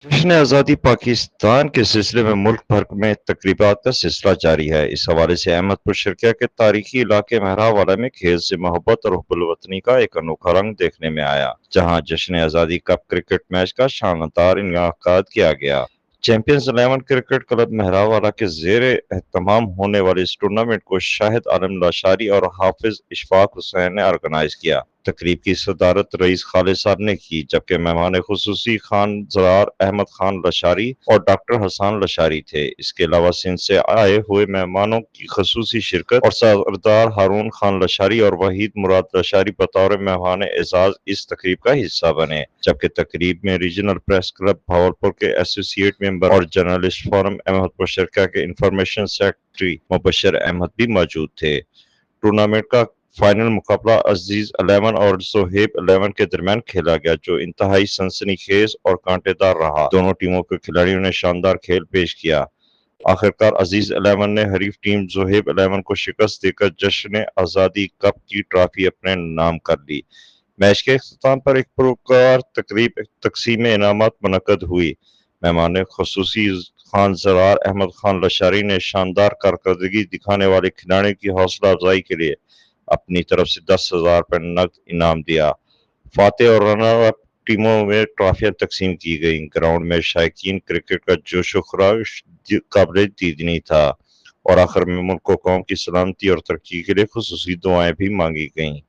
जश्न आज़ादी पाकिस्तान के सिलसिले में मुल्क भर में तकरीबात का सिलसिला जारी है। इस हवाले से अहमदपुर शर्किया के तारीखी इलाके महरावाला में खेल से मोहब्बत और हुब्बुल वतनी का एक अनोखा रंग देखने में आया, जहां जश्न आज़ादी कप क्रिकेट मैच का शानदार इनेकाद किया गया। चैंपियंस 11 क्रिकेट क्लब महरावाला के जेर एहतमाम होने वाले इस टूर्नामेंट को शाहिद आलम लाशारी और हाफिज इशफाक हुसैन ने ऑर्गेनाइज किया। तकरीब की सदारत रईस खालिद साहब ने की, जबकि मेहमान खुसूसी खान जरार अहमद खान लशारी और डॉक्टर हसान लशारी थे। इसके अलावा सिंध से आए हुए मेहमानों की खसूसी शिरकत और सरदार हारून खान लशारी और वहीद मुराद लशारी बतौर मेहमान एजाज इस तकरीब का हिस्सा बने। जबकि तकरीब में रीजनल प्रेस क्लब भावलपुर के एसोसिएट मेंबर और जर्नलिस्ट फोरम अहमदपुर शर्का के इंफॉर्मेशन सेक्रेटरी मुबशर अहमद भी मौजूद थे। टूर्नामेंट का फाइनल मुकाबला अजीज 11 और सोहेब 11 के दरमियान खेला गया, जो इंतहाई सनसनीखेज और कांटेदार रहा। दोनों टीमों के खिलाड़ियों ने शानदार खेल पेश किया। आखिरकार अजीज 11 ने हरीफ टीम जोहेब 11 को शिकस्त देकर जश्न आज़ादी कप की ट्रॉफी अपने नाम कर ली। मैच के अख्ताम पर एक पुरस्कार तकरीब तकसीम इनामात मुनक्कद हुई। मेहमान खसूसी खान जरार अहमद खान लशारी ने शानदार कारकर्दगी दिखाने वाले खिलाड़ियों की हौसला अफजाई के लिए अपनी तरफ से 10,000 रुपये नकद इनाम दिया। फातेह और रनर अप टीमों में ट्रॉफियां तकसीम की गई। ग्राउंड में शायकीन क्रिकेट का जोश व खरोश काबिल दीदनी था और आखिर में मुल्क को कौम की सलामती और तरक्की के लिए खुसूसी दुआएं भी मांगी गईं।